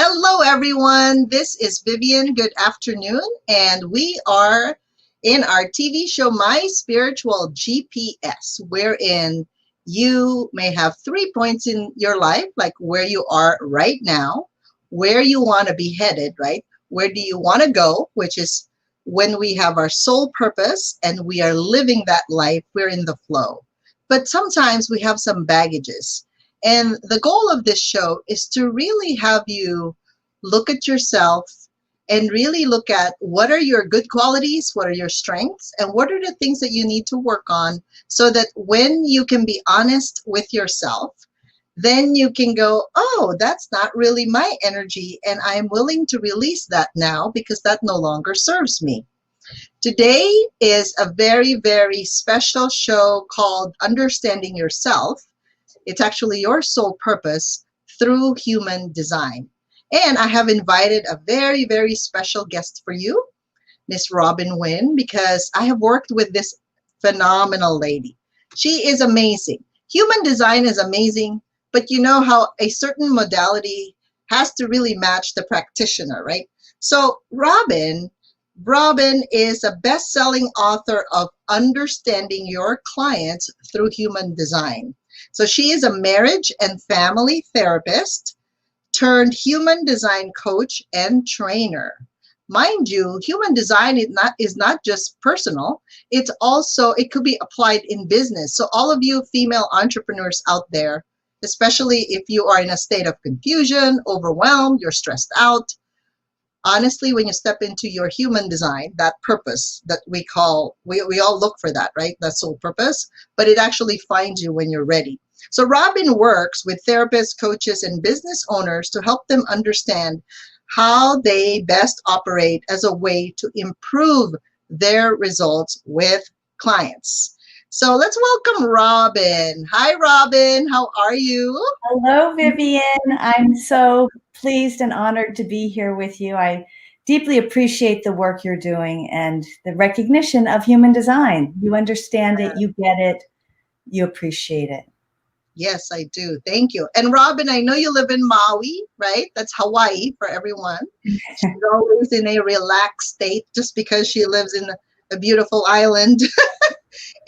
Hello, everyone. This is Vivian. Good afternoon. And we are in our TV show, My Spiritual GPS, wherein you may have 3 points in your life, like where you are right now, where you want to be headed, right? Where do you want to go, which is when we have our soul purpose and we are living that life, we're in the flow. But sometimes we have some baggages. And the goal of this show is to really have you look at yourself and really look at what are your good qualities, what are your strengths, and what are the things that you need to work on so that when you can be honest with yourself, then you can go, oh, that's not really my energy, and I'm willing to release that now because that no longer serves me. Today is a very, very special show called Understanding Yourself. It's actually your soul purpose through human design. And I have invited a very, very special guest for you, Miss Winn, because I have worked with this phenomenal lady. She is amazing. Human design is amazing, but you know how a certain modality has to really match the practitioner, right? So Robin is a best-selling author of Understanding Your Clients Through Human Design. So she is a marriage and family therapist turned human design coach and trainer. Mind you, human design is not just personal. It could be applied in business. So all of you female entrepreneurs out there, especially if you are in a state of confusion, overwhelmed, you're stressed out, honestly, when you step into your human design, that purpose that we all look for that, right? That soul purpose, but it actually finds you when you're ready. So Robin works with therapists, coaches, and business owners to help them understand how they best operate as a way to improve their results with clients. So let's welcome Robin. Hi, Robin. How are you? Hello, Vivian. I'm so pleased and honored to be here with you. I deeply appreciate the work you're doing and the recognition of human design. You understand it, you get it, you appreciate it. Yes, I do. Thank you. And Robin, I know you live in Maui, right? That's Hawaii for everyone. She's always in a relaxed state just because she lives in a beautiful island.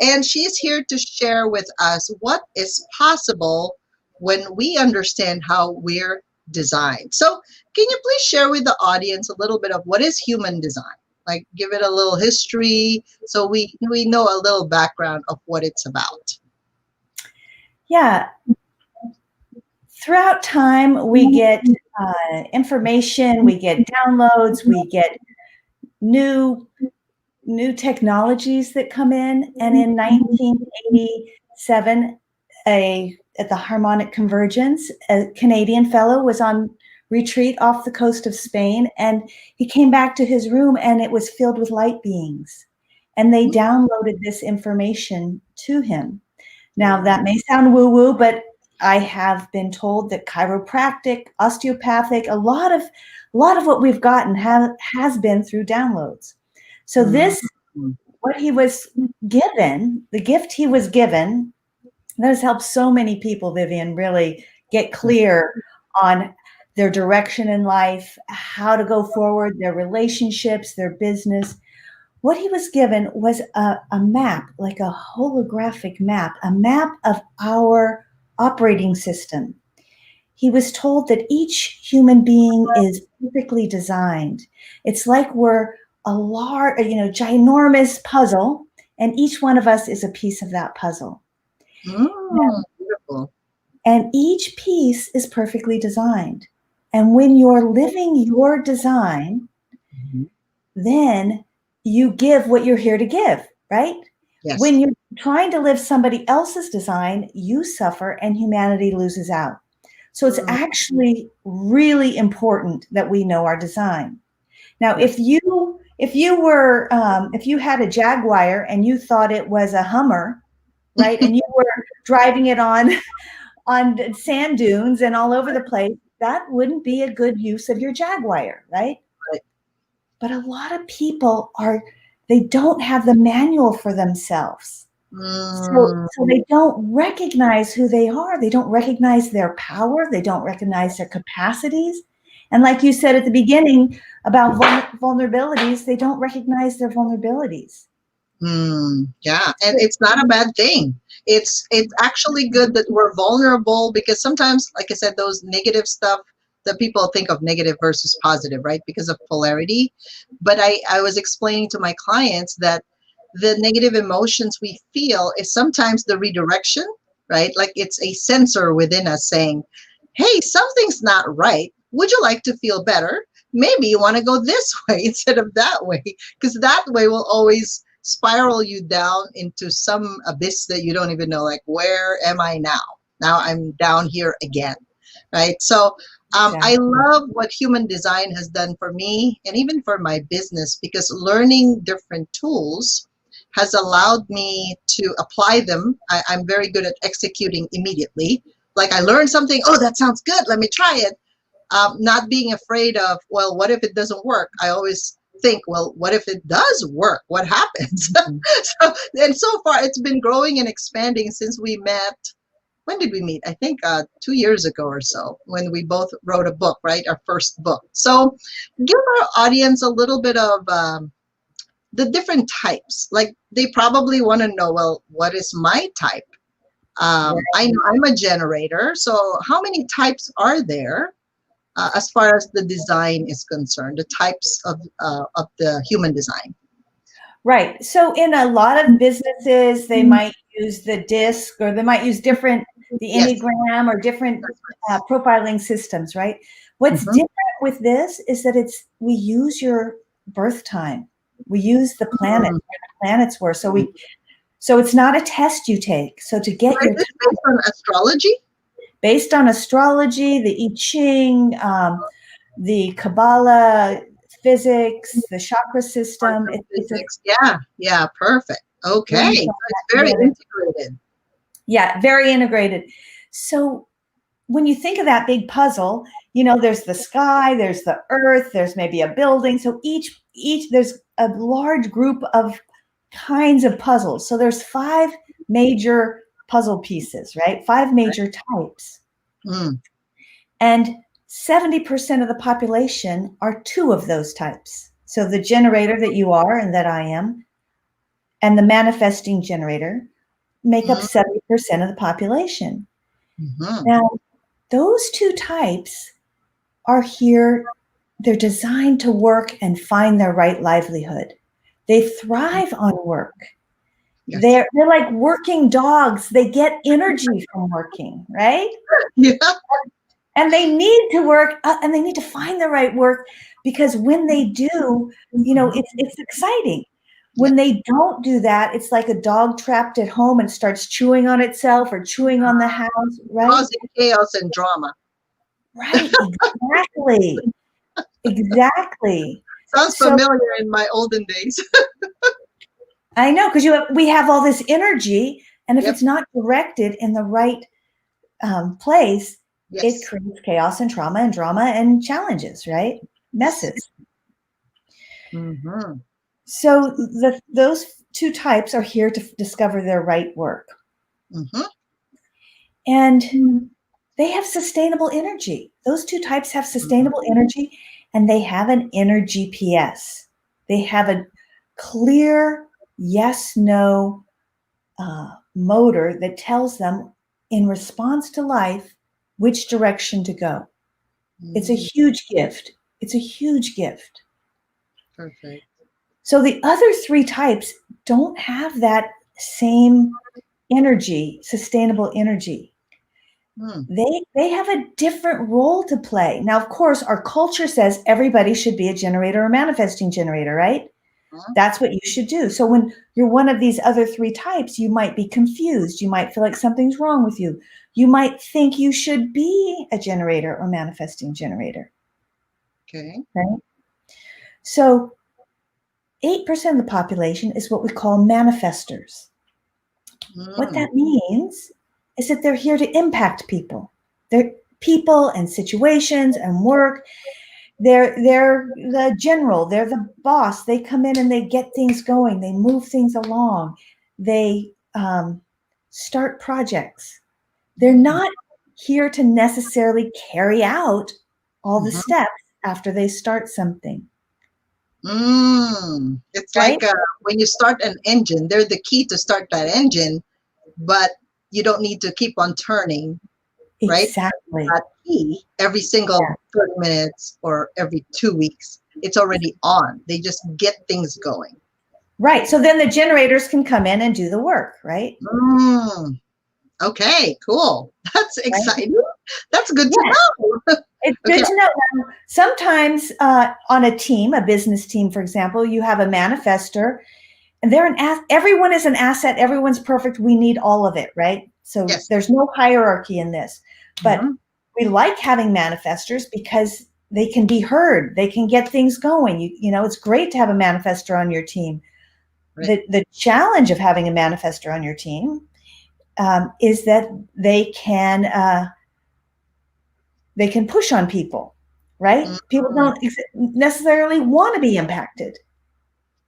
And she's here to share with us what is possible when we understand how we're designed. So can you please share with the audience a little bit of what is human design? Like give it a little history so we know a little background of what it's about. Yeah. Throughout time, we get information, we get downloads, we get new technologies that come in. And in 1987, at the Harmonic Convergence, a Canadian fellow was on retreat off the coast of Spain, and he came back to his room and it was filled with light beings. And they downloaded this information to him. Now, that may sound woo-woo, but I have been told that chiropractic, osteopathic, a lot of what we've gotten has been through downloads. So this, what he was given, the gift he was given, that has helped so many people, Vivian, really get clear on their direction in life, how to go forward, their relationships, their business. What he was given was a map, like a holographic map, a map of our operating system. He was told that each human being is perfectly designed. It's like we're a large, ginormous puzzle, and each one of us is a piece of that puzzle. Beautiful. And each piece is perfectly designed. And when you're living your design, then you give what you're here to give, right? Yes. When you're trying to live somebody else's design, you suffer and humanity loses out. So it's actually really important that we know our design. Now, if you had a Jaguar and you thought it was a Hummer, right, and you were driving it on sand dunes and all over the place, that wouldn't be a good use of your Jaguar, right? Right. But a lot of people they don't have the manual for themselves. So they don't recognize who they are. They don't recognize their power. They don't recognize their capacities. And like you said at the beginning about vulnerabilities, they don't recognize their vulnerabilities. Yeah, and it's not a bad thing. It's actually good that we're vulnerable, because sometimes, like I said, those negative stuff that people think of negative versus positive, right? Because of polarity. But I was explaining to my clients that the negative emotions we feel is sometimes the redirection, right? Like it's a sensor within us saying, hey, something's not right. Would you like to feel better? Maybe you want to go this way instead of that way, because that way will always spiral you down into some abyss that you don't even know, like, where am I now? Now I'm down here again, right? So I Exactly. love what human design has done for me and even for my business, because learning different tools has allowed me to apply them. I'm very good at executing immediately. Like I learned something, oh, that sounds good, let me try it. Not being afraid of, well, what if it doesn't work? I always think, well, what if it does work? What happens? And so far, it's been growing and expanding since we met. When did we meet? I think 2 years ago or so, when we both wrote a book, right? Our first book. So give our audience a little bit of the different types. Like they probably want to know, well, what is my type? I know I'm a generator. So how many types are there? As far as the design is concerned, the types of the human design. Right. So in a lot of businesses, they might use the DISC, or they might use the Yes. Enneagram, or different profiling systems, right? What's Mm-hmm. different with this is that we use your birth time. We use the planet, where the planets were. So it's not a test you take. So to get Is your this based on astrology? based on astrology, the I Ching, the Kabbalah, physics, the chakra system. It's a Physics. Yeah, perfect. Okay, brings so all it's that very together. integrated. Yeah, very integrated. So when you think of that big puzzle, there's the sky, there's the earth, there's maybe a building. So each there's a large group of kinds of puzzles. So there's 5 major puzzle pieces, right? 5 major types. Mm. And 70% of the population are 2 of those types. So the generator that you are and that I am, and the manifesting generator, make up 70% of the population. Mm-hmm. Now, those 2 types are here. They're designed to work and find their right livelihood. They thrive on work. Yes. They're like working dogs. They get energy from working, right? Yeah. And they need to work, and they need to find the right work, because when they do, it's exciting. When they don't do that, it's like a dog trapped at home and starts chewing on itself or chewing on the house, right? Causing chaos and drama. Right, exactly. Exactly. Sounds So familiar in my olden days. I know, because we have all this energy, and if Yep. it's not directed in the right place, it Yes. creates chaos and trauma and drama and challenges, right? Messes. Mm-hmm. So those 2 types are here to discover their right work. Mm-hmm. And they have sustainable energy. Those 2 types have sustainable energy, and they have an inner GPS. They have a clear yes, no motor that tells them, in response to life, which direction to go. It's a huge gift. It's a huge gift. Perfect. So the other 3 types don't have that same energy, sustainable energy. Mm. They have a different role to play. Now, of course, our culture says everybody should be a generator or manifesting generator, right? That's what you should do. So when you're one of these other 3 types, you might be confused. You might feel like something's wrong with you. You might think you should be a generator or manifesting generator. Okay. Right? So 8% of the population is what we call manifestors. What that means is that they're here to impact people. They're people and situations and work. They're the general. They're the boss. They come in and they get things going. They move things along. They start projects. They're not here to necessarily carry out all the Mhm. steps after they start something, It's right? like when you start an engine, they're the key to start that engine, but you don't need to keep on turning, right? Exactly. That key every single Yeah. 30 minutes or every 2 weeks, it's already on. They just get things going. Right. So then the generators can come in and do the work, right? Mm, okay, cool. That's Right. exciting. That's good to Yeah. know. It's Okay. good to know. Now, sometimes on a team, a business team, for example, you have a manifester, and everyone is an asset. Everyone's perfect. We need all of it, right? So Yes. there's no hierarchy in this. But Mhm. we like having manifestors because they can be heard. They can get things going. It's great to have a manifestor on your team. Right. The challenge of having a manifestor on your team is that they can push on people, right? People Mhm. don't necessarily want to be impacted.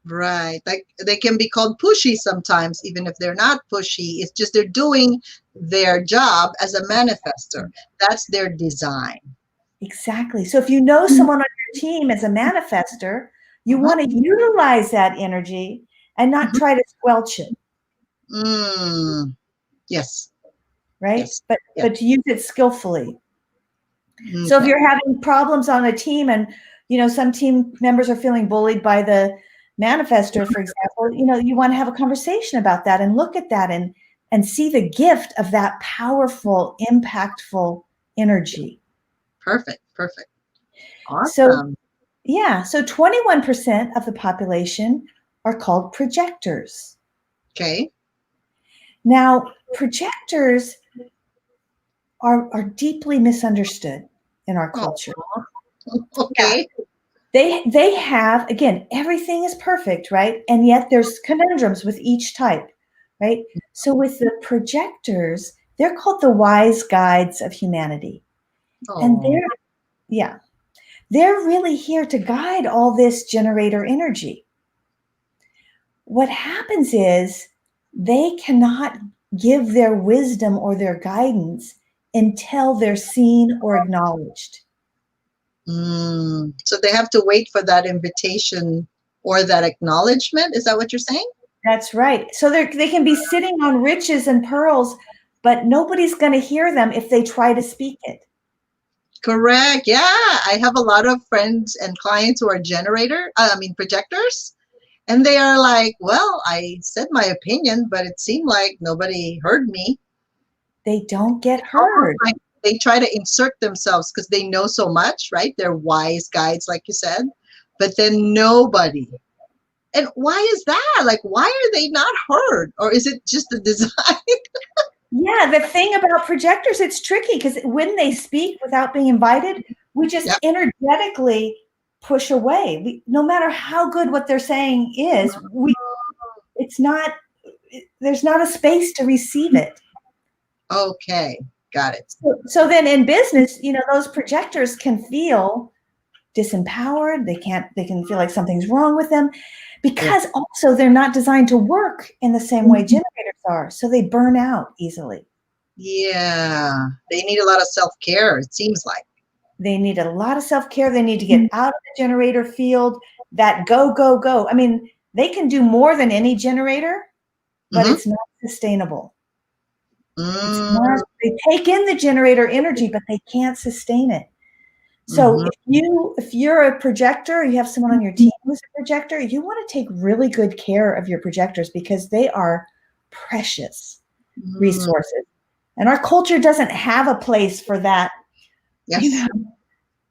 Right. Like they can be called pushy sometimes, even if they're not pushy. It's just they're doing their job as a manifester. That's their design. Exactly. So if you know someone on your team as a manifester, you Mhm. want to utilize that energy and not Mhm. try to squelch it, Mm. Yes. right? Yes. But Yes. but to use it skillfully. So if Okay. you're having problems on a team and some team members are feeling bullied by the manifester, for example, you want to have a conversation about that and look at that and see the gift of that powerful, impactful energy. Perfect. Perfect. So Awesome. yeah, so 21% of the population are called projectors. Okay. Now, projectors are deeply misunderstood in our Oh, culture. Yeah. okay. They have, again, everything is perfect, right? And yet there's conundrums with each type, right? So with the projectors, they're called the wise guides of humanity. And Oh. yeah, they're really here to guide all this generator energy. What happens is they cannot give their wisdom or their guidance until they're seen or acknowledged. So they have to wait for that invitation or that acknowledgement. Is that what you're saying? That's right. So they can be sitting on riches and pearls, but nobody's going to hear them if they try to speak it. Correct. Yeah. I have a lot of friends and clients who are projectors. And they are like, well, I said my opinion, but it seemed like nobody heard me. They don't get Almost heard. like they try to insert themselves because they know so much, right? They're wise guides, like you said, but then nobody. And why is that? Like, why are they not heard? Or is it just the design? Yeah, the thing about projectors, it's tricky because when they speak without being invited, we just Yep. energetically push away. No matter how good what they're saying is, it's not, there's not a space to receive it. Okay. Got it. So then in business, those projectors can feel disempowered. They can feel like something's wrong with them Yeah. because also they're not designed to work in the same way generators are. So they burn out easily. Yeah. They need a lot of self-care, it seems like. They need a lot of self-care. They need to get out of the generator field, that go, go, go. I mean, they can do more than any generator, but Mm-hmm. it's not sustainable. It's Mm, not, they take in the generator energy, but they can't sustain it. So mm-hmm. if you're a projector, you have someone on your team who's a projector, you want to take really good care of your projectors because they are precious Mm, resources. And our culture doesn't have a place for that, you yes. know,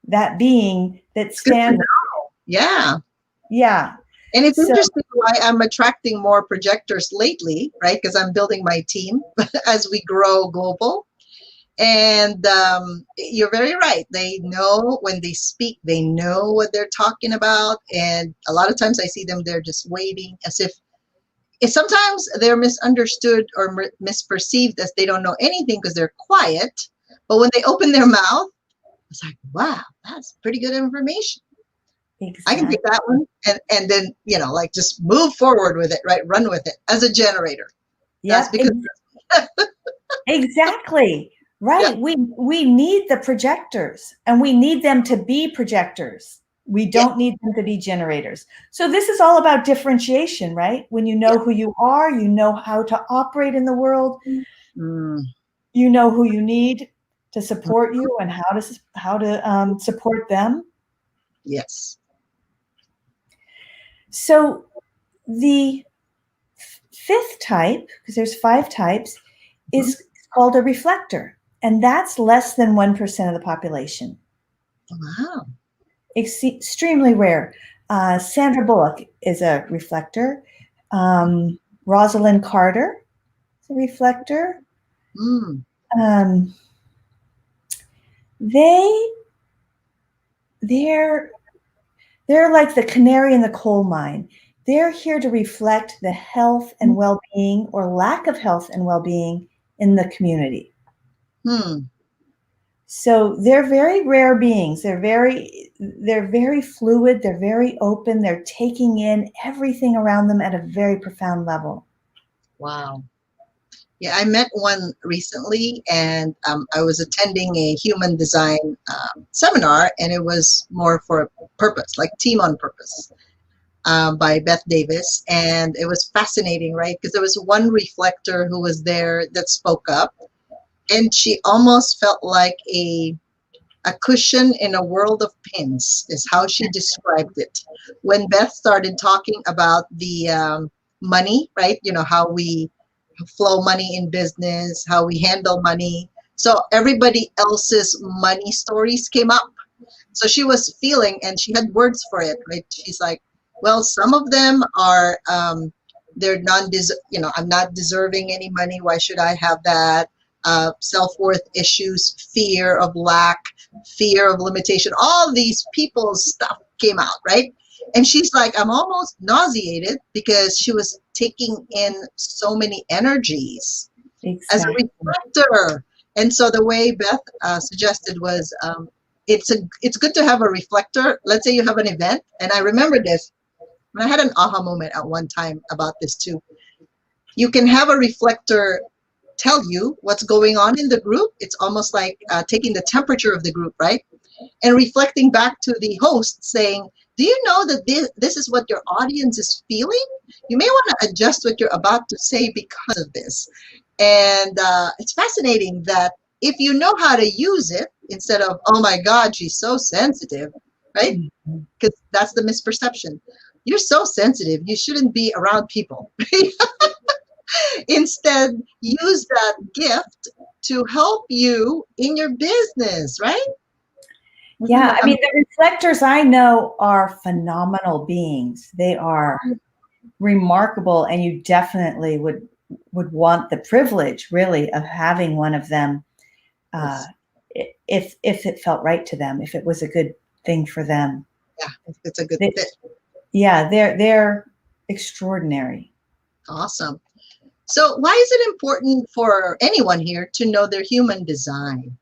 that being that It's good to stands. know. Yeah. Yeah. And it's So interesting why I'm attracting more projectors lately, right? Because I'm building my team as we grow global. And you're very right. They know when they speak, they know what they're talking about. And a lot of times I see them, they're just waiting as if sometimes they're misunderstood or misperceived as they don't know anything because they're quiet. But when they open their mouth, it's like, wow, that's pretty good information. I can take exactly. that one and then, like just move forward with it, right? Run with it as a generator. That's Yep. because, Exactly. Yeah. Right. We need the projectors, and we need them to be projectors. We Yeah. don't need them to be generators. So this is all about differentiation, right? When you Yeah. know who you are, you know how to operate in the world, Mm, you know who you need to support you and how to support them. yes. So the fifth type, because there's 5 types, Mhm. is called a reflector, and that's less than 1% of the population. Wow. Extremely rare. Sandra Bullock is a reflector. Rosalind Carter is a reflector. Mm, Um, they they're they're like the canary in the coal mine. They're here to reflect the health and well-being or lack of health and well-being in the community. hmm. So they're very rare beings. They're very fluid, they're very open, they're taking in everything around them at a very profound level. Wow. Yeah, I met one recently, and I was attending a human design seminar, and it was more for a purpose, like Team on Purpose, by Beth Davis. And it was fascinating, right? Because there was one reflector who was there that spoke up, and she almost felt like a cushion in a world of pins, is how she described it. When Beth started talking about the money, right? You know, how we flow money in business, how we handle money. So everybody else's money stories came up. So she was feeling, and she had words for it, right? She's like, well, some of them are, they're you know, I'm not deserving any money. Why should I have that? Self-worth issues, fear of lack, fear of limitation, all these people's stuff came out, right? And she's like, I'm almost nauseated because she was taking in so many energies as a Exactly. reflector. And so the way Beth suggested was, it's good to have a reflector. Let's say you have an event, and I remember this, and I had an aha moment at one time about this too. You can have a reflector tell you what's going on in the group. It's almost like taking the temperature of the group, right? And reflecting back to the host saying, do you know that this is what your audience is feeling? You may want to adjust what you're about to say because of this. And it's fascinating that if you know how to use it, instead of, oh my God, she's so sensitive, right? Mhm. Because that's the misperception. You're so sensitive, you shouldn't be around people. Instead, use that gift to help you in your business, right? Isn't Yeah, that I mean, the reflectors I know are phenomenal beings. They are remarkable, and you definitely would want the privilege, really, of having one of them, uh, amazing? if it felt right to them, if it was a good thing for them. Yeah, it's a good They, fit. yeah, they're extraordinary. Awesome. So, why is it important for anyone here to know their human design?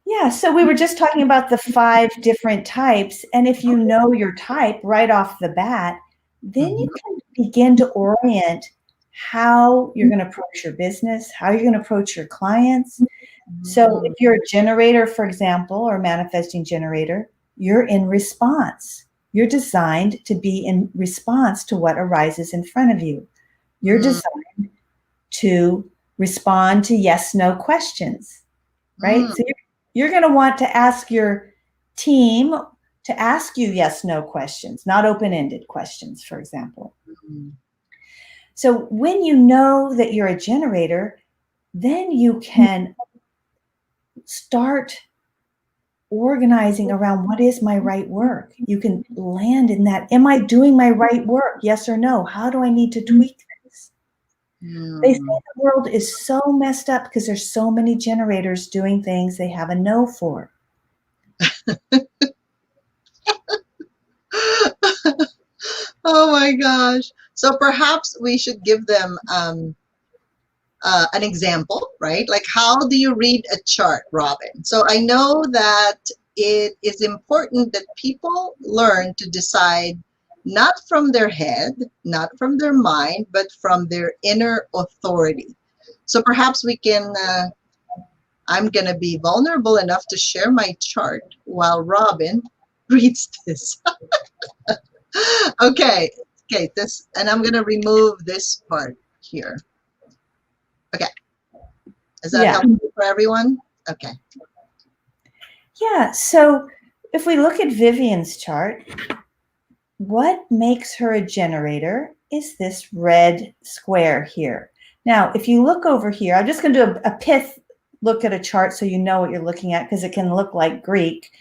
Yeah, so we were just talking about the 5 different types, and if you know your type right off the bat, then you Mhm. can begin to orient how you're going to approach your business, how you're going to approach your clients. So if Mhm. you're a generator, for example, or manifesting generator, you're in response. You're designed to be in response to what arises in front of you. You're Mm, designed to respond to yes, no questions, right? mm, So you're going to want to ask your team to ask you yes, no questions, not open ended questions, for example. mm, So when you know that you're a generator, then you can start organizing around what is my right work. You can land in that. Am I doing my right work? Yes or no? How do I need to tweak this? They say mm. the world is so messed up because there's so many generators doing things they have a no for. Oh my gosh. So perhaps we should give them an example, right? Like, how do you read a chart, Robin? So I know that it is important that people learn to decide not from their head, not from their mind, but from their inner authority. So perhaps we can I'm going to be vulnerable enough to share my chart while Robin reads this. Okay. Okay. This, and I'm going to remove this part here. Okay. Is that helpful for everyone? Okay. Yeah. So if we look at Vivian's chart, what makes her a generator is this red square here. Now, if you look over here, I'm just going to do a pith look at a chart so you know what you're looking at, because it can look like Greek.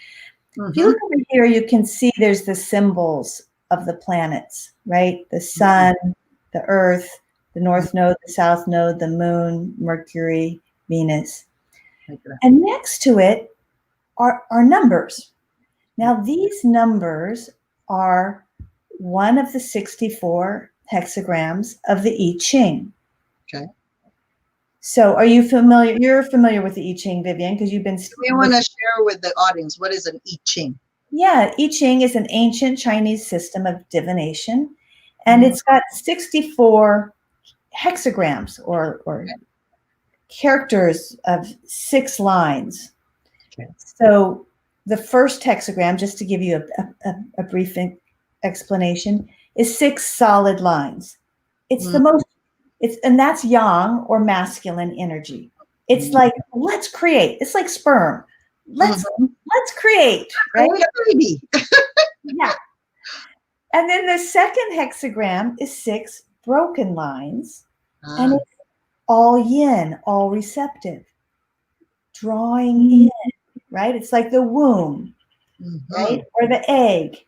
If you look over here, you can see there's the symbols of the planets, right? The sun, the earth, the north node, the south node, the moon, Mercury, Venus. And next to it are numbers. Now, these numbers are one of the 64 hexagrams of the I Ching. Okay. So are you familiar? You're familiar with the I Ching, Vivian, because you've been... We want to share with the audience, what is an I Ching? Yeah, I Ching is an ancient Chinese system of divination, and it's got 64 hexagrams or characters of 6 lines. Okay. So the first hexagram, just to give you a brief explanation, is 6 solid lines. It's the most, and that's yang or masculine energy. It's like, let's create. It's like sperm. Let's create, right? Baby. Yeah. And then the second hexagram is 6 broken lines, and it's all yin, all receptive, drawing in, right? It's like the womb, right? Or the egg.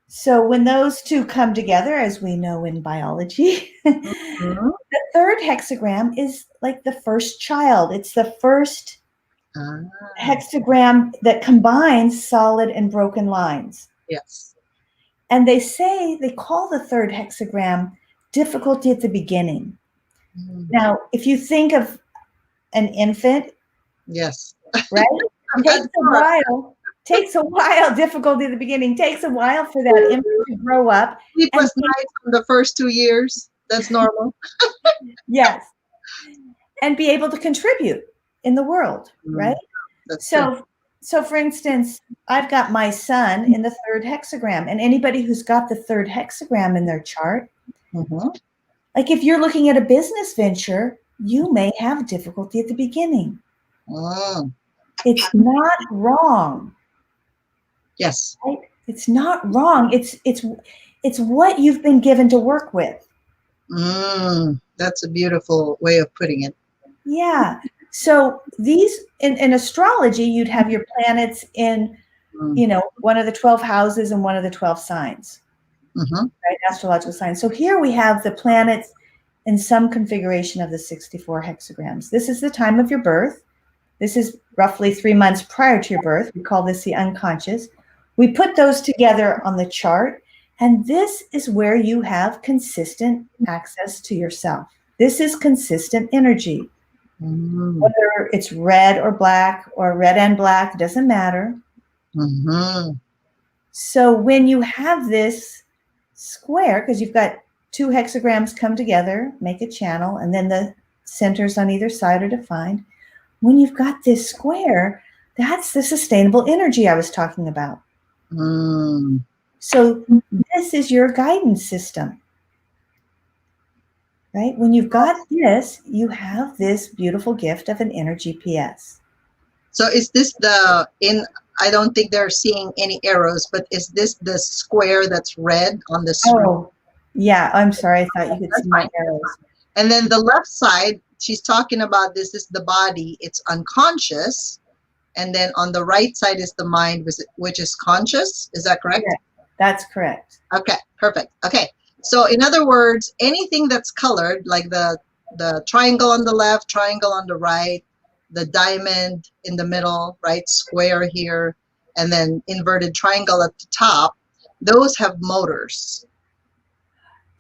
So when those two come together, as we know in biology, the third hexagram is like the first child. It's the first hexagram that combines solid and broken lines. Yes. And they call the third hexagram difficulty at the beginning. Now, if you think of an infant, yes, right? Takes a while, difficulty at the beginning, takes a while for that infant to grow up. Sleepless nights for the first 2 years. That's normal. Yes. And be able to contribute in the world, right? That's true. So for instance, I've got my son in the third hexagram, and anybody who's got the third hexagram in their chart, like if you're looking at a business venture, you may have difficulty at the beginning. It's not wrong. Yes. Right? It's not wrong. It's what you've been given to work with. That's a beautiful way of putting it. Yeah. So these in astrology, you'd have your planets in, one of the 12 houses and one of the 12 signs, right? Astrological signs. So here we have the planets in some configuration of the 64 hexagrams. This is the time of your birth. This is roughly 3 months prior to your birth. We call this the unconscious. We put those together on the chart, and this is where you have consistent access to yourself. This is consistent energy. Whether it's red or black or red and black, doesn't matter. So when you have this square, because you've got 2 hexagrams come together, make a channel, and then the centers on either side are defined. When you've got this square, that's the sustainable energy I was talking about. So this is your guidance system. Right? When you've got this, you have this beautiful gift of an inner GPS. So is this I don't think they're seeing any arrows, but is this the square that's red on the screen? Oh, yeah. I'm sorry. I thought you could see my arrows. And then the left side, she's talking about this is the body. It's unconscious. And then on the right side is the mind, which is conscious. Is that correct? Yeah, that's correct. Okay, perfect. Okay. So in other words, anything that's colored, like the triangle on the left, triangle on the right, the diamond in the middle, right, square here, and then inverted triangle at the top, those have motors.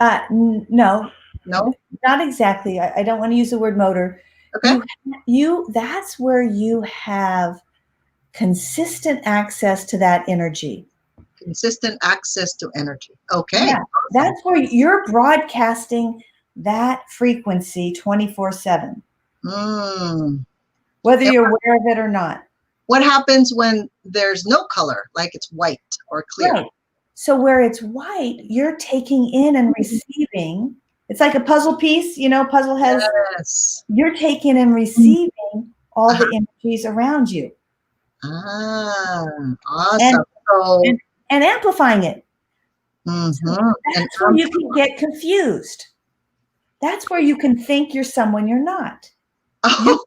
No. No? Not exactly. I don't want to use the word motor. Okay. That's where you have consistent access to that energy. Consistent access to energy. Okay. Yeah, that's where you're broadcasting that frequency 24/7. whether And you're aware of it or not. what happens when there's no color, like it's white or clear? Right. So where it's white, you're taking in and receiving. It's like a puzzle piece, puzzle has, Yes. you're taking and receiving all Uh-huh. the energies around you. Ah, And awesome. So, and amplifying it. So mhm. And that's where you can get confused. That's where you can think you're someone you're not. You, oh,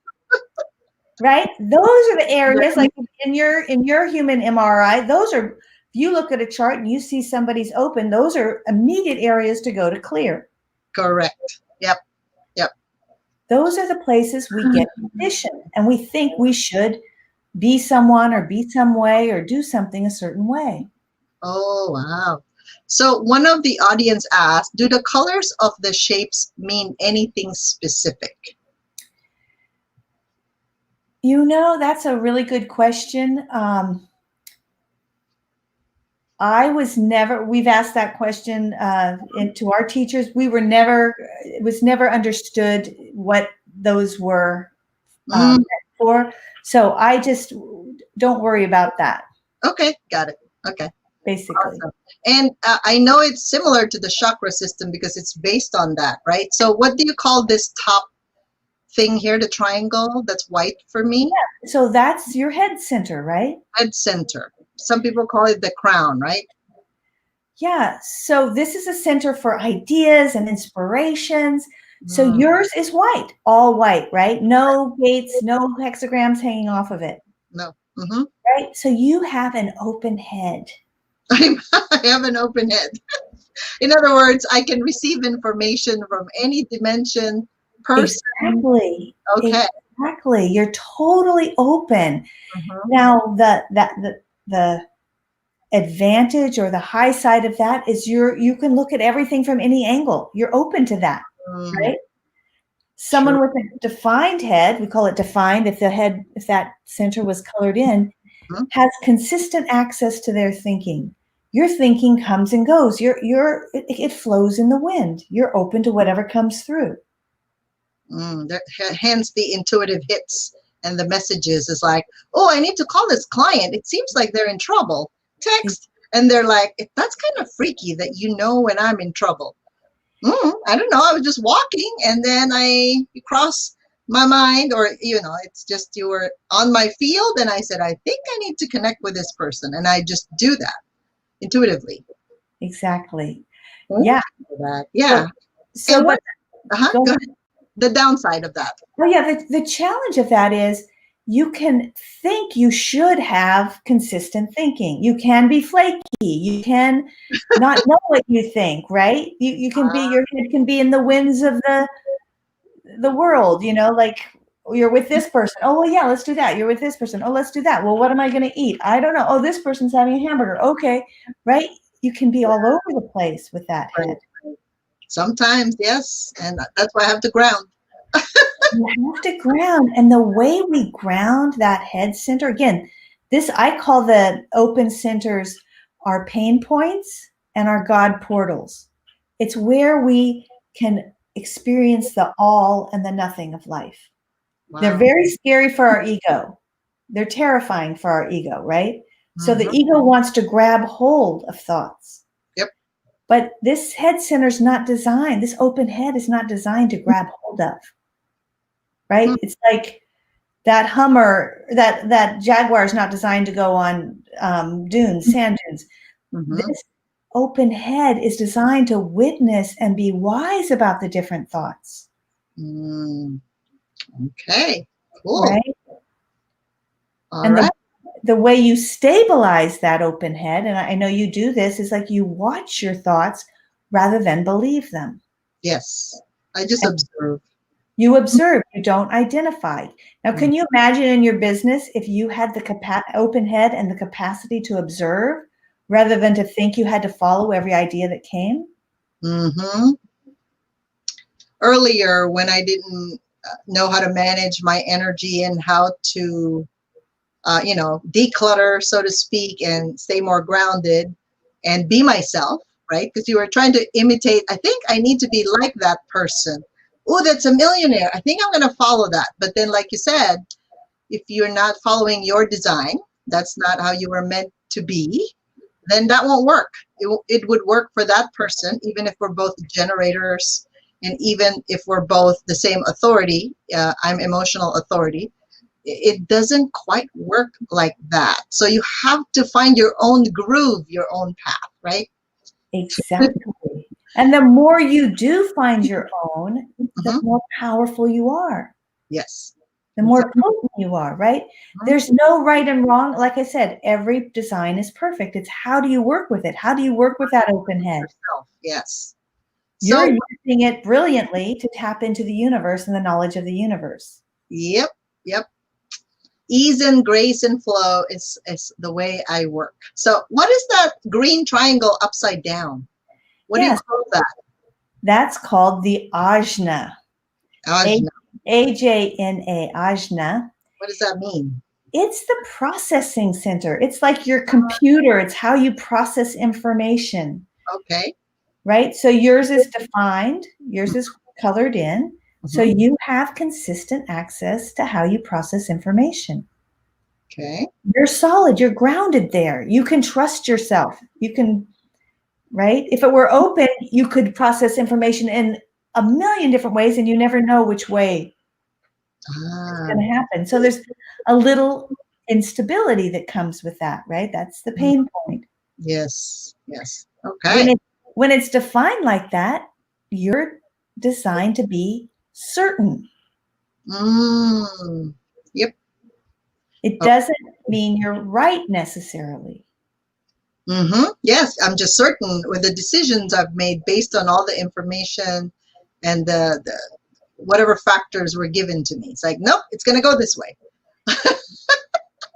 right? Those are the areas, like in your human MRI, those are, if you look at a chart and you see somebody's open, those are immediate areas to go to clear. correct. Yep. Yep. Those are the places we get conditioned, and we think we should be someone or be some way or do something a certain way. Oh, wow. So one of the audience asked, do the colors of the shapes mean anything specific? That's a really good question. We've asked that question to our teachers. It was never understood what those were Mm, for. So I just don't worry about that, okay, got it. Okay, basically. awesome. And I know it's similar to the chakra system because it's based on that, right? So what do you call this top thing here, the triangle that's white for me? Yeah. So that's your head center, right? Head center. Some people call it the crown, right? Yeah. So this is a center for ideas and inspirations. So Mm, yours is white, all white, right? No gates, no hexagrams hanging off of it, no. Mm-hmm. right? So you have an open head. I have an open head. In other words, I can receive information from any dimension, person. Exactly. Okay. Exactly. You're totally open. Mm-hmm. Now, the advantage or the high side of that is you can look at everything from any angle. You're open to that, right? Someone Sure. with a defined head, we call it defined if that center was colored in, Mhm. has consistent access to their thinking. Your thinking comes and goes. It flows in the wind. You're open to whatever comes through. Hence the intuitive hits and the messages is like, oh, I need to call this client. It seems like they're in trouble. Text. And they're like, that's kind of freaky that you know when I'm in trouble. I don't know. I was just walking and then you crossed my mind, or, it's just you were on my field. And I said, I think I need to connect with this person. And I just do that intuitively. Exactly. Thank Yeah. you for that. Yeah. So And what? go ahead. The downside of that. Oh yeah, the challenge of that is you can think you should have consistent thinking. You can be flaky. You can not know what you think, right? You can be, your head can be in the winds of the world, like you're with this person. Oh, well, yeah, let's do that. You're with this person. Oh, let's do that. Well, what am I going to eat? I don't know. Oh, this person's having a hamburger. Okay. Right. You can be all over the place with that head. Sometimes, yes. And that's why I have to ground. You have to ground. And the way we ground that head center, again, I call the open centers our pain points and our God portals. It's where we can experience the all and the nothing of life. Wow. They're very scary for our ego. They're terrifying for our ego, right? So the ego wants to grab hold of thoughts. Yep. But this head center is not designed, this open head is not designed to grab hold of, right? It's like that Hummer, that Jaguar is not designed to go on sand dunes. This open head is designed to witness and be wise about the different thoughts. Okay, cool. Right? All right. The way you stabilize that open head, and I know you do this, is like you watch your thoughts rather than believe them. Yes, I just observe. You observe, you don't identify. Now, can you imagine in your business if you had the open head and the capacity to observe rather than to think you had to follow every idea that came? Earlier, when I didn't know how to manage my energy and how to, declutter, so to speak, and stay more grounded and be myself, right? Because you were trying to imitate, I think I need to be like that person. Oh, that's a millionaire. I think I'm going to follow that. But then, like you said, if you're not following your design, that's not how you were meant to be, then that won't work. It would work for that person, even if we're both generators, and even if we're both the same authority. I'm emotional authority. It doesn't quite work like that. So you have to find your own groove, your own path, right? Exactly. And the more you do find your own, the more powerful you are. Yes. The more potent you are, right? There's no right and wrong. Like I said, every design is perfect. It's how do you work with it? How do you work with that open head? Yes. You're So, using it brilliantly to tap into the universe and the knowledge of the universe. yep. Ease and grace and flow is the way I work. So what is that green triangle upside down? What do you call that? That's called the ajna. Ajna. A-J-N-A, ajna. What does that mean? It's the processing center. It's like your computer. It's how you process information. Okay. Right? So yours is defined. Yours is colored in. So you have consistent access to how you process information. Okay. You're solid. You're grounded there. You can trust yourself. You can, right? If it were open, you could process information in a million different ways and you never know which way it's going to happen. So there's a little instability that comes with that, right? That's the pain point. Yes. Okay. When it's defined like that, you're designed to be certain. Yep. It doesn't mean you're right necessarily. Yes, I'm just certain with the decisions I've made based on all the information and the whatever factors were given to me. It's like, nope, it's going to go this way.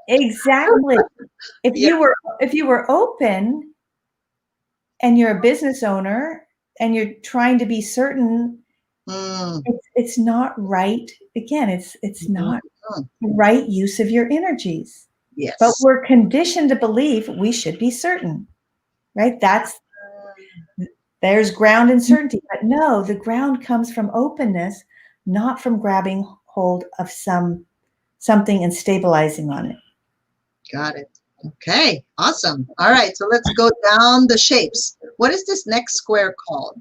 Exactly. If you were open and you're a business owner and you're trying to be certain, it's not right. Again, it's not the right use of your energies. Yes. But we're conditioned to believe we should be certain, right? There's ground and certainty. But no, the ground comes from openness, not from grabbing hold of something and stabilizing on it. Got it. Okay, awesome. All right, so let's go down the shapes. What is this next square called?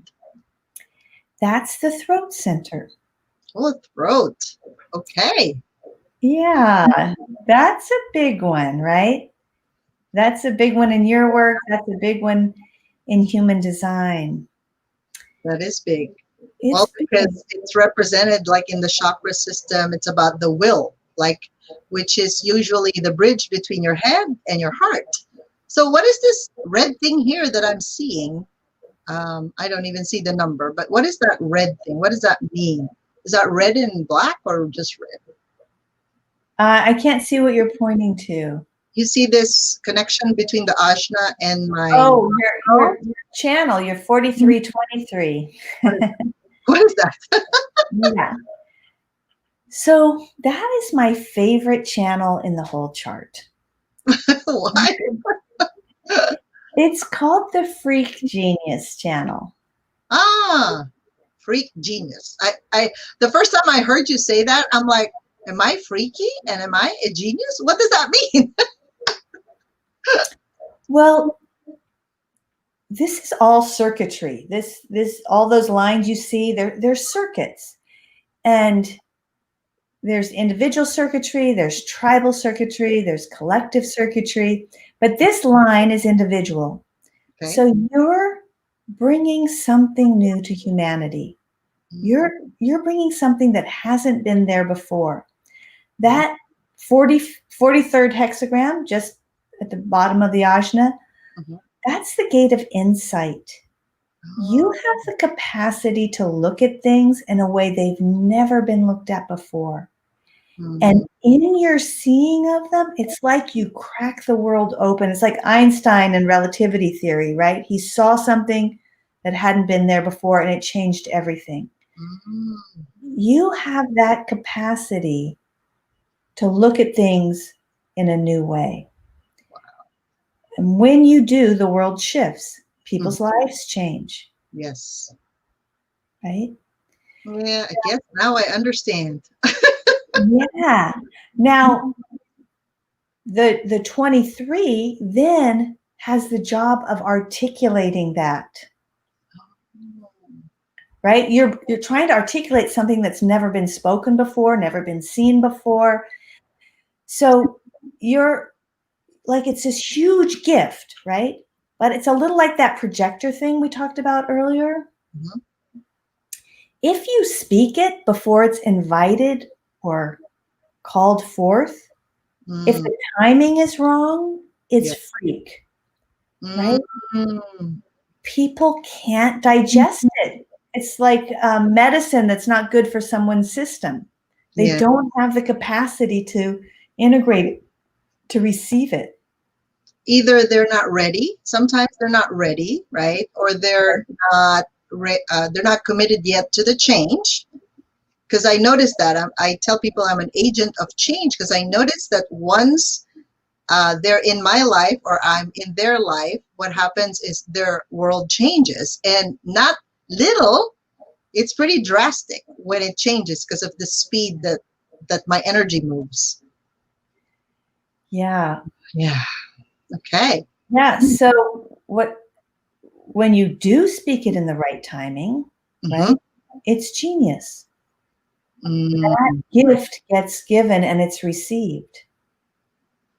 That's the throat center. Oh, throat. Okay. Yeah, that's a big one, right? That's a big one in your work. That's a big one in human design. That is big. Well, because it's represented like in the chakra system, it's about the will, which is usually the bridge between your head and your heart. So what is this red thing here that I'm seeing? I don't even see the number, but what is that red thing? What does that mean? Is that red and black or just red? I can't see what you're pointing to. You see this connection between the ajna and my... Oh, your channel, your 4323. What is that? Yeah. So that is my favorite channel in the whole chart. Why? It's called the Freak Genius channel. Ah, Freak Genius. The first time I heard you say that, I'm like, am I freaky and am I a genius? What does that mean? Well, this is all circuitry. This all those lines you see, they're circuits. And there's individual circuitry, there's tribal circuitry, there's collective circuitry, but this line is individual. Okay. So you're bringing something new to humanity. You're bringing something that hasn't been there before. That 43rd hexagram, just at the bottom of the ajna, that's the gate of insight. You have the capacity to look at things in a way they've never been looked at before. And in your seeing of them, it's like you crack the world open. It's like Einstein and relativity theory, right? He saw something that hadn't been there before and it changed everything. You have that capacity to look at things in a new way. And when you do, the world shifts. People's lives change. Yes. Right? Yeah, I guess now I understand. Yeah. Now, the 23 then has the job of articulating that. Right? You're trying to articulate something that's never been spoken before, never been seen before. So you're like, it's this huge gift, right? But it's a little like that projector thing we talked about earlier. Mhm. If you speak it before it's invited or called forth, if Mm, the timing is wrong, it's yeah. freak, right? Mm, People can't digest it. It's like medicine that's not good for someone's system. They yeah. don't have the capacity to integrate it, to receive it. Either they're not ready. Sometimes they're not ready, right? Or they're not committed yet to the change. Because I noticed that I tell people I'm an agent of change because I noticed that once they're in my life or I'm in their life, what happens is their world changes, and not little. It's pretty drastic when it changes because of the speed that my energy moves. Yeah. Yeah. Okay. Yeah. So when you do speak it in the right timing, Mm-hmm. right? It's genius. That Mm, gift gets given and it's received.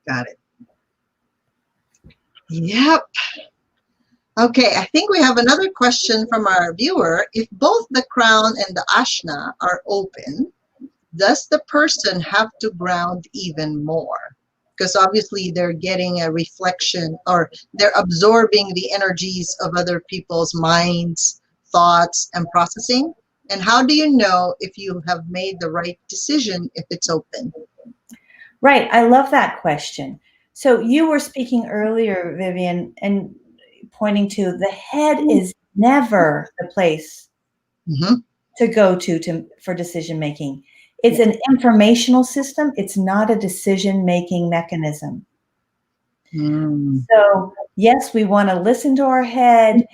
got it. Yep. Okay, I think we have another question from our viewer. If both the crown and the ashna are open, does the person have to ground even more? Because obviously they're getting a reflection or they're absorbing the energies of other people's minds, thoughts, and processing. And how do you know if you have made the right decision if it's open? Right. I love that question. So you were speaking earlier, Vivian, and pointing to the head is never the place Mm-hmm. to go to for decision making. It's Yeah. an informational system. It's not a decision making mechanism. Mm. So yes, we want to listen to our head.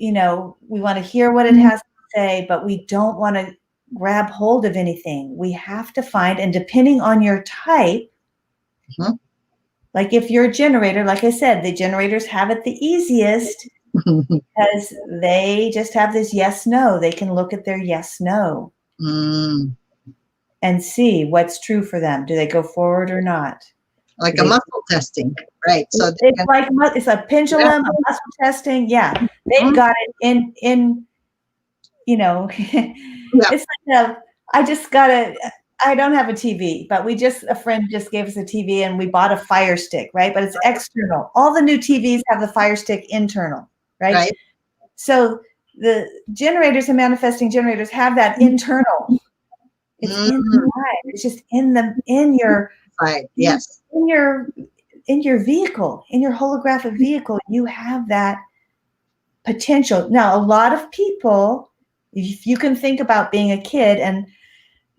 We want to hear what it has to say, but we don't want to grab hold of anything. We have to find, and depending on your type, Mm-hmm. like if you're a generator, like I said, the generators have it the easiest because they just have this yes, no. They can look at their yes, no Mm. and see what's true for them. Do they go forward or not? Like Do a they? muscle testing, right? So they It's can, like it's a yeah. pendulum, a muscle testing. Yeah, they've got it in. Yeah. It's like I just got a. I don't have a TV, but a friend just gave us a TV and we bought a Fire Stick, right? But it's external. All the new TVs have the Fire Stick internal, right? Right. So the generators and manifesting generators have that internal. It's Mm. inside. It's just in your Right. in, Yes. in your in your vehicle, in your holographic vehicle. You have that potential. Now, a lot of people, if you can think about being a kid and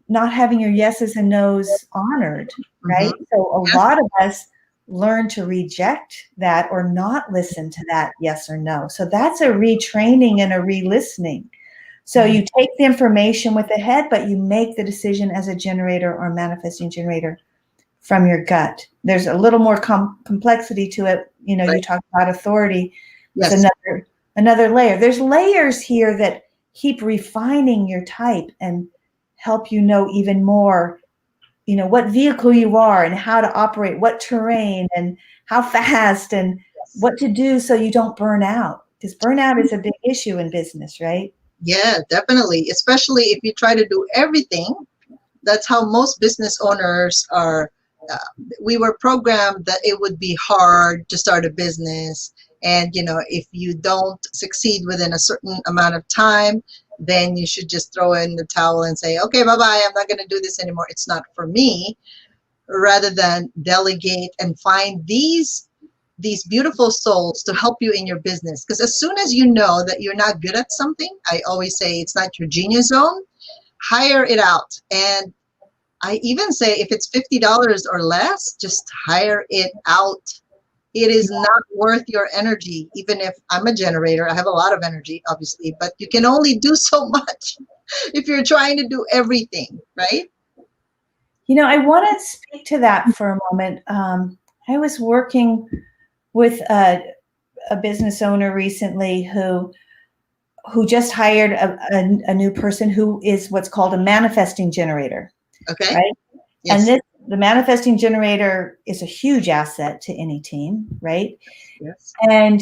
not having your yeses and nos honored, Mm-hmm. right? So a Yes. lot of us learn to reject that or not listen to that yes or no. So that's a retraining and a re-listening. So you take the information with the head, but you make the decision as a generator or manifesting generator from your gut. There's a little more complexity to it. You Right. talk about authority. It's Yes. another layer. There's layers here that keep refining your type and help you know even more, what vehicle you are and how to operate, what terrain and how fast and Yes. what to do so you don't burn out. Because burnout is a big issue in business, right? Yeah, definitely. Especially if you try to do everything. That's how most business owners are. Uh, we were programmed that it would be hard to start a business. And, if you don't succeed within a certain amount of time, then you should just throw in the towel and say, okay, bye-bye, I'm not going to do this anymore. It's not for me, rather than delegate and find these beautiful souls to help you in your business. Because as soon as you know that you're not good at something, I always say it's not your genius zone, hire it out. And I even say if it's $50 or less, just hire it out. It is not worth your energy. Even if I'm a generator, I have a lot of energy, obviously, but you can only do so much if you're trying to do everything, right? I want to speak to that for a moment. I was working with a business owner recently who just hired a new person who is what's called a manifesting generator. Okay. Right. Yes. And the manifesting generator is a huge asset to any team, right? Yes. And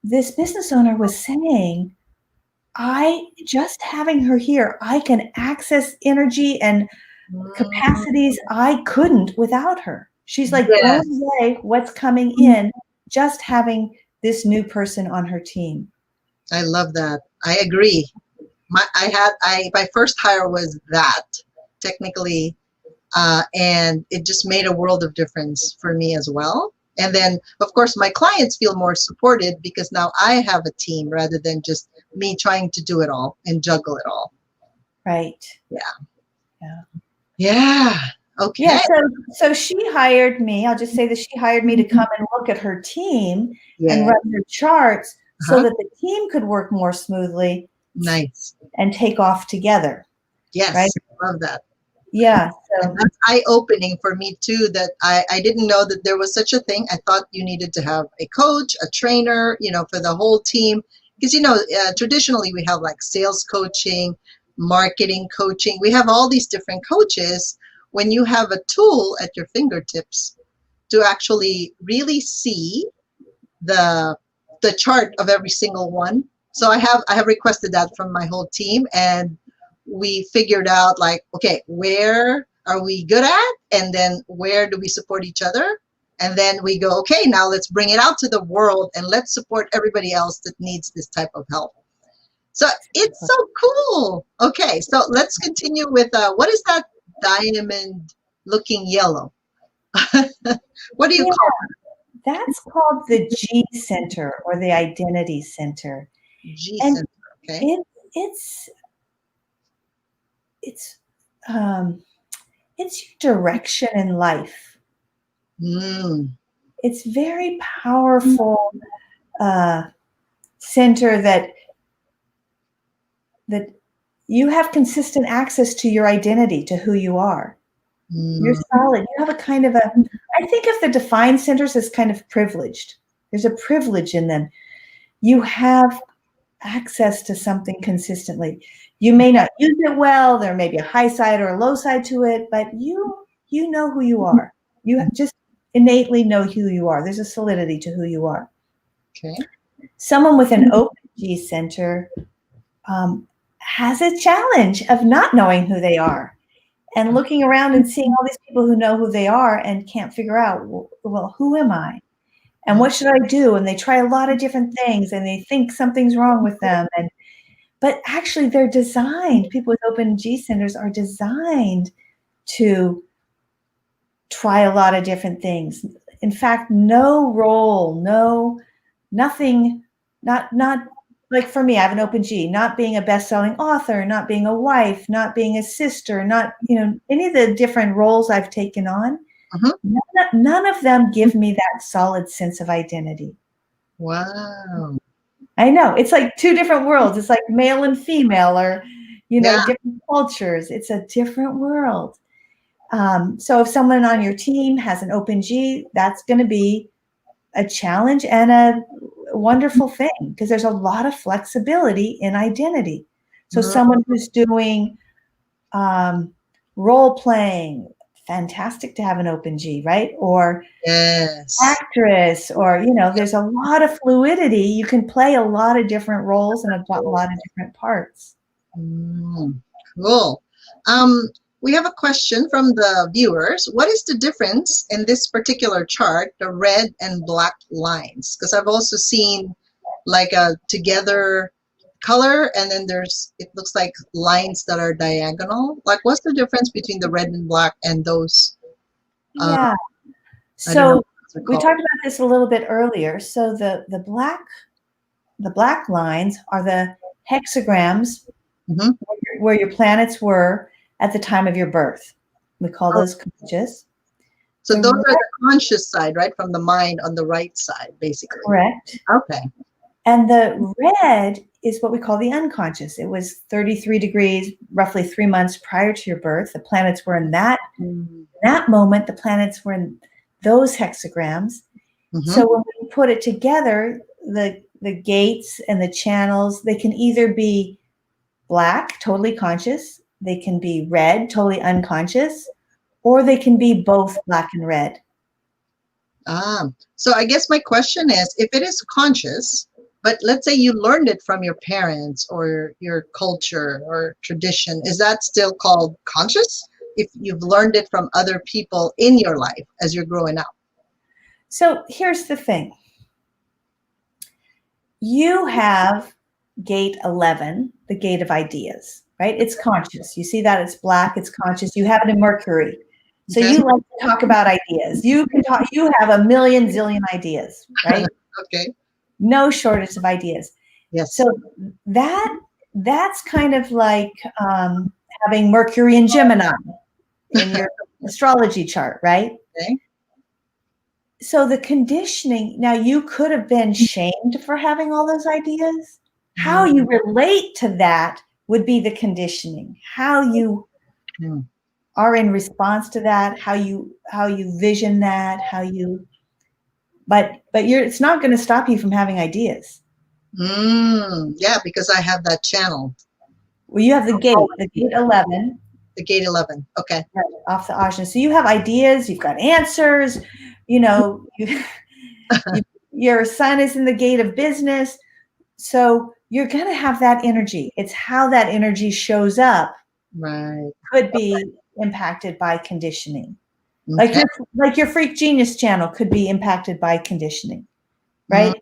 this business owner was saying, just having her here, I can access energy and capacities I couldn't without her. She's like Yes. blowing away what's coming in, just having this new person on her team. I love that. I agree. My first hire was that technically, and it just made a world of difference for me as well. And then, of course, my clients feel more supported because now I have a team rather than just me trying to do it all and juggle it all. Right. Yeah. Yeah. Yeah. Okay. Yeah. So she hired me. I'll just say that she hired me to come and look at her team and Yeah. run her charts so Uh-huh. that the team could work more smoothly Nice. and take off together. Yes. Right. Love that. Yeah. And that's eye-opening for me too, that I didn't know that there was such a thing. I thought you needed to have a coach, a trainer, for the whole team. Because, traditionally we have like sales coaching, marketing coaching. We have all these different coaches. When you have a tool at your fingertips to actually really see the chart of every single one. So I have requested that from my whole team, and we figured out like, okay, where are we good at, and then where do we support each other, and then we go, okay, now let's bring it out to the world and let's support everybody else that needs this type of help. So it's so cool. Okay, so let's continue with what is that diamond looking yellow? What do you call That's called the G center or the identity center. it? G And center. Okay. it's your direction in life. Mm. It's very powerful center that you have consistent access to your identity, to who you are. You're solid. You have a kind of I think of the defined centers as kind of privileged. There's a privilege in them. You have access to something consistently. You may not use it well. There may be a high side or a low side to it, but you know who you are. You just innately know who you are. There's a solidity to who you are. Okay. Someone with an open G center has a challenge of not knowing who they are and looking around and seeing all these people who know who they are and can't figure out, well, who am I? And what should I do? And they try a lot of different things and they think something's wrong with them. But actually they're designed, people with open G centers are designed to try a lot of different things. In fact, no role, nothing, not like for me, I have an open G, not being a best-selling author, not being a wife, not being a sister, not, any of the different roles I've taken on. None of them give me that solid sense of identity. Wow. I know. It's like two different worlds. It's like male and female or, different cultures. It's a different world. So if someone on your team has an open G, that's going to be a challenge and a wonderful thing because there's a lot of flexibility in identity. So someone who's doing role playing, fantastic to have an open G, right? Or yes, actress, or there's a lot of fluidity. You can play a lot of different roles and a lot of different parts. Cool. We have a question from the viewers. What is the difference in this particular chart, the red and black lines? Because I've also seen like a together color, and then it looks like lines that are diagonal. Like, what's the difference between the red and black and those? Yeah. So we talked about this a little bit earlier. So the black lines are the hexagrams where your planets were at the time of your birth. We call those conscious. So those are the conscious side, right? From the mind on the right side, basically. Correct. Okay. And the red is what we call the unconscious. It was 33 degrees, roughly 3 months prior to your birth. The planets were in that moment. The planets were in those hexagrams. So when we put it together, the gates and the channels, they can either be black, totally conscious. They can be red, totally unconscious, or they can be both black and red. So I guess my question is, if it is conscious, but let's say you learned it from your parents or your culture or tradition, is that still called conscious? If you've learned it from other people in your life as you're growing up? So here's the thing. You have gate 11, the gate of ideas, right? It's conscious. You see that it's black, it's conscious. You have it in Mercury. So you like to talk about ideas. You can talk, you have a million zillion ideas, right? Okay. No shortage of ideas. Yes. So that's kind of like having Mercury and Gemini in your astrology chart, right? Okay. So the conditioning, now you could have been shamed for having all those ideas. How you relate to that would be the conditioning. How you are in response to that, how you vision that, but it's not going to stop you from having ideas. Yeah, because I have that channel. Well, you have the gate 11. The gate 11. Okay. Right, off the Ajna. So you have ideas, you've got answers, your sun is in the gate of business. So you're going to have that energy. It's how that energy shows up. Right. Could be impacted by conditioning. Okay. Like your freak genius channel could be impacted by conditioning. Right?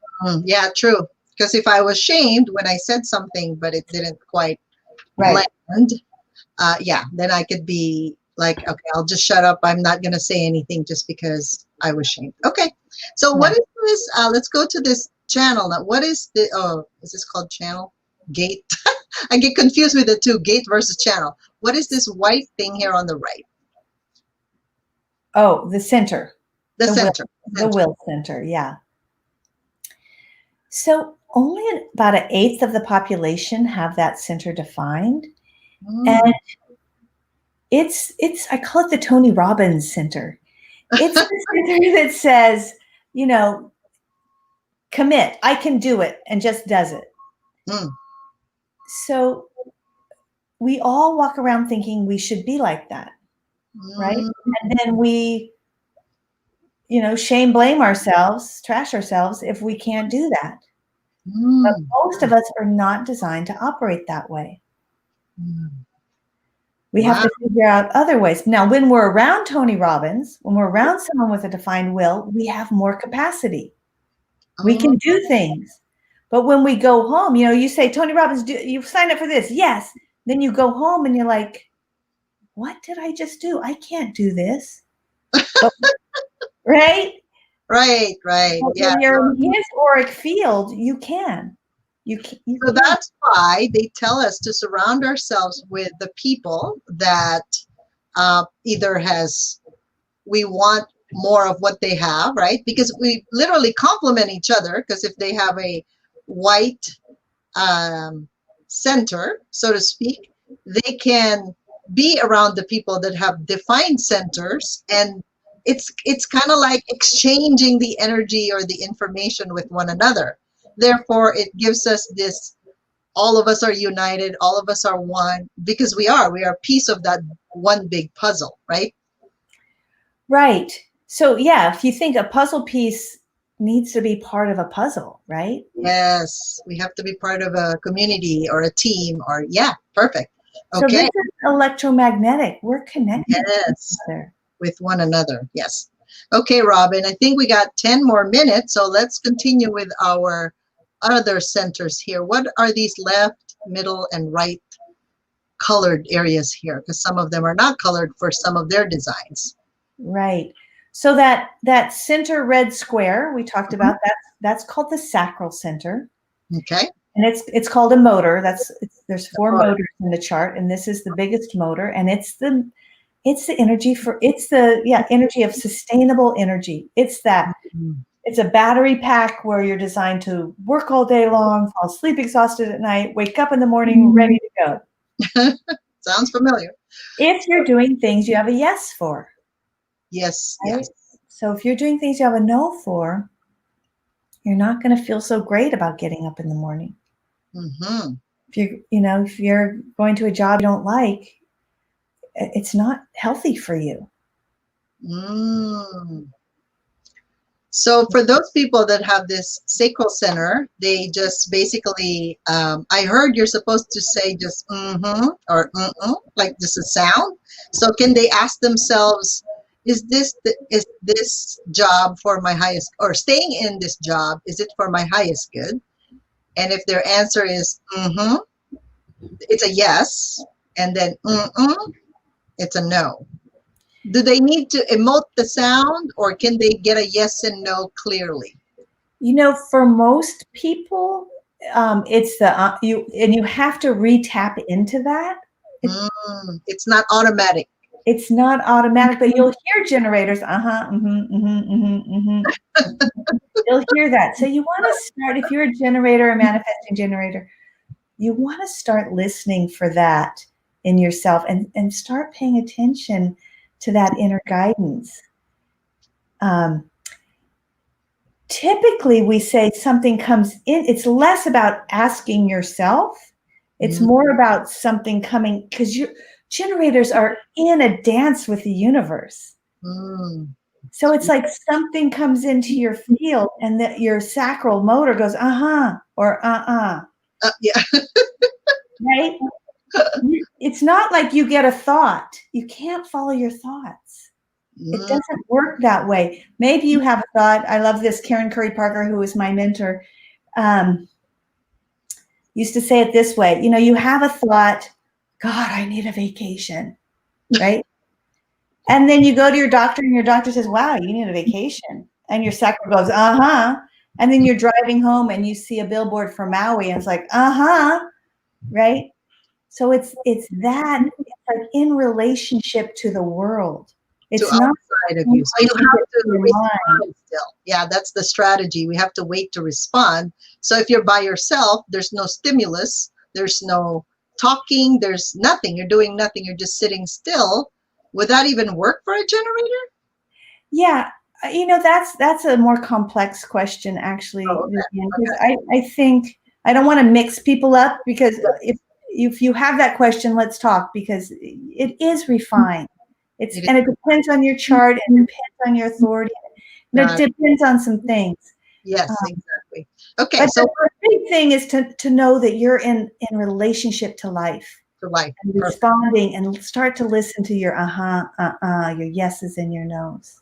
Yeah, true. Because if I was shamed when I said something, but it didn't quite land, then I could be like, okay, I'll just shut up. I'm not going to say anything just because I was shamed. Okay. So what is this? Let's go to this channel. Now, what is is this called channel? Gate? I get confused with the two, gate versus channel. What is this white thing here on the right? Oh, the center. The center. The will center, yeah. So only about 1/8 of the population have that center defined. And it's I call it the Tony Robbins center. It's the center that says, commit, I can do it, and just does it. So we all walk around thinking we should be like that, right? And then we, shame, blame ourselves, trash ourselves if we can't do that. But most of us are not designed to operate that way. We have to figure out other ways. Now, when we're around Tony Robbins, when we're around someone with a defined will, we have more capacity. We can do things. But when we go home, you say, Tony Robbins, you signed up for this. Yes. Then you go home and you're like, what did I just do? I can't do this. Right? Right. Yeah. When you're in his auric field, you can. So that's why they tell us to surround ourselves with the people that either we want more of what they have, right? Because we literally complement each other. Because if they have a white center, so to speak, they can be around the people that have defined centers, and it's kind of like exchanging the energy or the information with one another. Therefore, it gives us this, all of us are united, all of us are one, because we are a piece of that one big puzzle, right? Right. So yeah, if you think a puzzle piece needs to be part of a puzzle, right? Yes, we have to be part of a community or a team, or perfect. Okay. So this is electromagnetic. We're connected with one another. Yes. Okay, Robin, I think we got 10 more minutes, so let's continue with our other centers here. What are these left, middle, and right colored areas here? Because some of them are not colored for some of their designs. Right. So that center red square we talked about, that's called the sacral center. Okay. And it's called a motor. There's 4 motors in the chart, and this is the biggest motor, and it's the energy energy of sustainable energy. It's that It's a battery pack where you're designed to work all day long, fall asleep exhausted at night, wake up in the morning ready to go. Sounds familiar. If you're doing things you have a yes for. Yes, Right? yes. So if you're doing things you have a no for, you're not going to feel so great about getting up in the morning. Mm-hmm. If you're going to a job you don't like, it's not healthy for you. Mm. So for those people that have this sacral center, they just basically, I heard you're supposed to say just mm-hmm or mm-mm, like just a sound. So can they ask themselves, is this job for my highest, or staying in this job, is it for my highest good? And if their answer is mm-hmm, it's a yes, and then mm-mm, it's a no. Do they need to emote the sound, or can they get a yes and no clearly? For most people, it's the you have to re-tap into that. It's not automatic. It's not automatic, but you'll hear generators. Mm-hmm, mm-hmm, mm-hmm, mm-hmm. You'll hear that. So you want to start, if you're a generator, a manifesting generator, you want to start listening for that in yourself and start paying attention to that inner guidance. Typically, we say something comes in. It's less about asking yourself. It's more about something coming, because generators are in a dance with the universe. So it's like something comes into your field and that your sacral motor goes, or Yeah. right? It's not like you get a thought. You can't follow your thoughts. It doesn't work that way. Maybe you have a thought. I love this. Karen Curry Parker, who is my mentor, used to say it this way. You have a thought, God, I need a vacation, right? And then you go to your doctor and your doctor says, wow, you need a vacation. And your sacral goes, and then you're driving home and you see a billboard for Maui and it's like, right? So it's that, it's like in relationship to the world. It's to not outside of you. So you have to respond still. Yeah, that's the strategy. We have to wait to respond. So if you're by yourself, there's no stimulus, there's no talking, there's nothing. You're doing nothing. You're just sitting still. Would that even work for a generator? Yeah. That's a more complex question, actually, because I think I don't want to mix people up, because if you have that question, let's talk, because it is refined. And it depends on your chart, and it depends on your authority. And it depends on some things. Yes, exactly. Okay, but so the big thing is to know that you're in relationship to life. To life. And responding, and start to listen to your your yeses and your nos.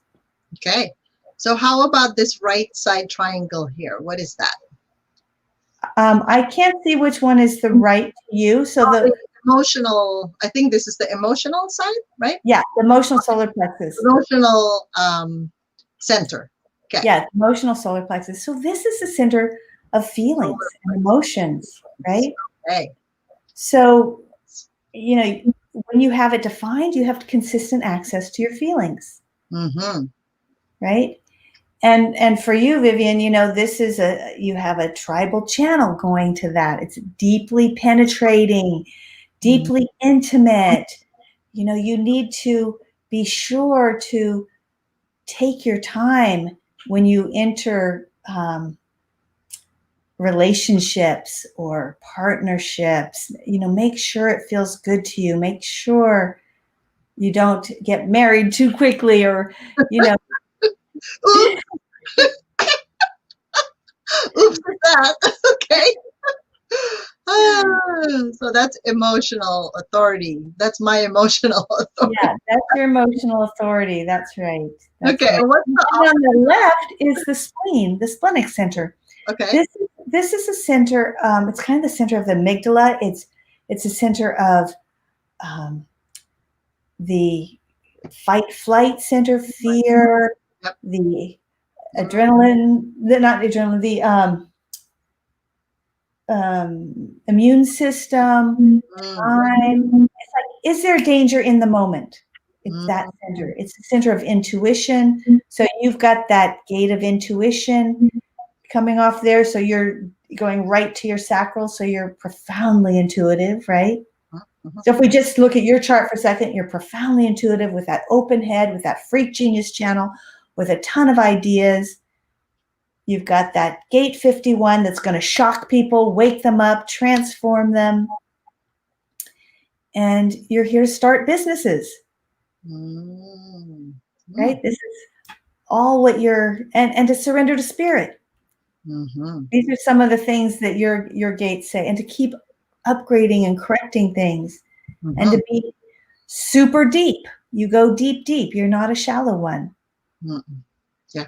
Okay. So how about this right side triangle here? What is that? I can't see which one is the right to you. So the emotional, I think this is the emotional side, right? Yeah, the emotional solar plexus. Emotional center. Okay. Yeah, emotional solar plexus. So this is the center of feelings and emotions, right? Okay. So, when you have it defined, you have consistent access to your feelings. Right? And for you, Vivian, this is you have a tribal channel going to that. It's deeply penetrating, deeply intimate. You need to be sure to take your time when you enter relationships or partnerships. Make sure it feels good to you. Make sure you don't get married too quickly, or Oops, that. Okay. So that's emotional authority. That's my emotional authority. Yeah, that's your emotional authority. That's right. That's okay. right. What's and on the left is the spleen, the splenic center. Okay. This is a center. It's kind of the center of the amygdala. It's a center of the fight-flight center, fear, the adrenaline, not adrenaline, the immune system, time. It's like, is there danger in the moment? It's that Mm-hmm. center. It's the center of intuition. So you've got that gate of intuition coming off there. So you're going right to your sacral. So you're profoundly intuitive, right? Mm-hmm. So if we just look at your chart for a second, you're profoundly intuitive with that open head, with that freak genius channel, with a ton of ideas. You've got that gate 51 that's going to shock people, wake them up, transform them. And you're here to start businesses, Mm-hmm. right? This is all what you're, and to surrender to spirit. Mm-hmm. These are some of the things that your gates say, and to keep upgrading and correcting things, and Mm-hmm. to be super deep. You go deep, deep. You're not a shallow one. Mm-hmm. Yeah.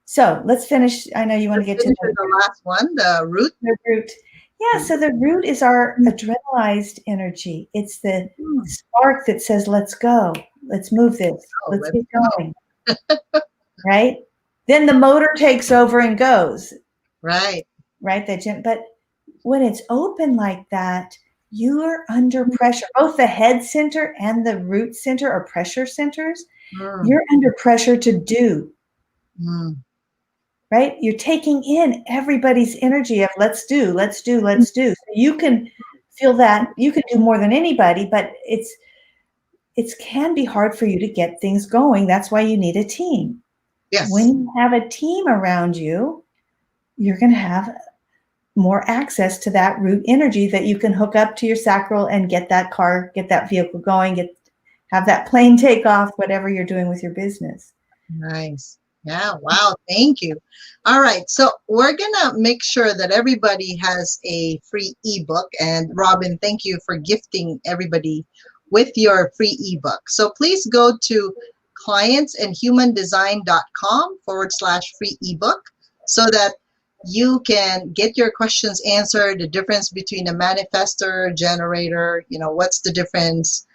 So let's finish. I know you want to Let's get to finish with the last one, the root. the root. Yeah, so the root is our adrenalized energy. It's the spark that says, let's go. Let's move this. Oh, Let's let's get going. Right? Then the motor takes over and goes. right. Right? But when it's open like that, you are under pressure. Both the head center and the root center are pressure centers. Mm. You're under pressure to do. Mm. Right? You're taking in everybody's energy of let's do, let's do, let's do. So you can feel that you can do more than anybody, but it can be hard for you to get things going. That's why you need a team. Yes. When you have a team around you, you're going to have more access to that root energy that you can hook up to your sacral and get that car, get that vehicle going, have that plane take off, whatever you're doing with your business. Nice. Yeah. Wow. Thank you. All right. So we're going to make sure that everybody has a free ebook. And Robin, thank you for gifting everybody with your free ebook. So please go to clientsandhumandesign.com/free ebook so that you can get your questions answered, the difference between a manifestor, generator, what's the difference?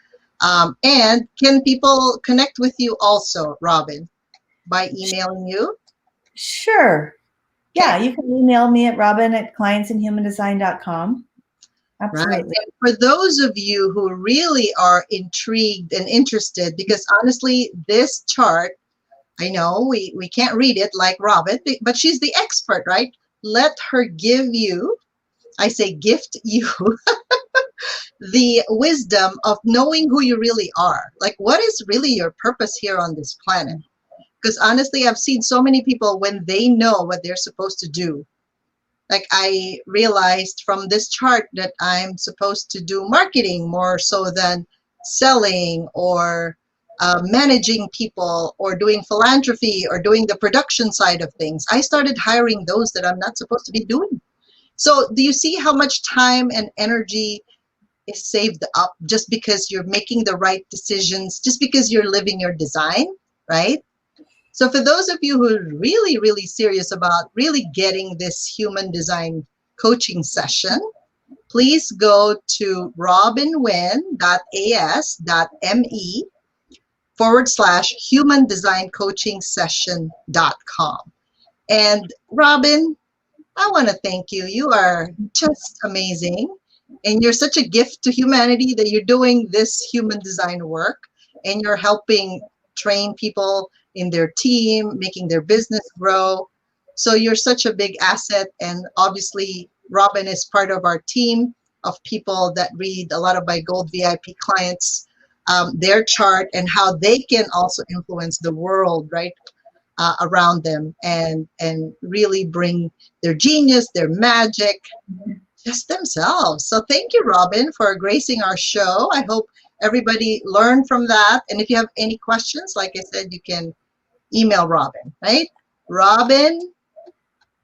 And can people connect with you also, Robin, by emailing you? Sure. Yeah, you can email me at robin@clientsandhumandesign.com. Absolutely. Right. And for those of you who really are intrigued and interested, because honestly, this chart, I know we can't read it like Robin, but she's the expert, right? Let her give you, I say gift you, the wisdom of knowing who you really are. Like, what is really your purpose here on this planet? Because honestly, I've seen so many people when they know what they're supposed to do. Like, I realized from this chart that I'm supposed to do marketing more so than selling or managing people or doing philanthropy or doing the production side of things. I started hiring those that I'm not supposed to be doing. So do you see how much time and energy is saved up just because you're making the right decisions, just because you're living your design, right? So for those of you who are really, really serious about really getting this human design coaching session, please go to robinwin.as.me/human design coaching session.com. And Robin, I want to thank you. You are just amazing. And you're such a gift to humanity that you're doing this human design work and you're helping train people in their team, making their business grow. So you're such a big asset. And obviously, Robin is part of our team of people that read a lot of my Gold VIP clients, their chart and how they can also influence the world, right? Around them and really bring their genius, their magic, just themselves. So thank you, Robin, for gracing our show. I hope everybody learned from that. And if you have any questions, like I said, you can email Robin, right? Robin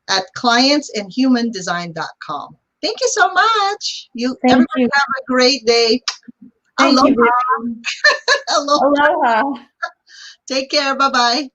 at clientsandhumandesign.com. Thank you so much. Everybody have a great day. Thank Aloha. you. Aloha. Aloha. Take care. Bye-bye.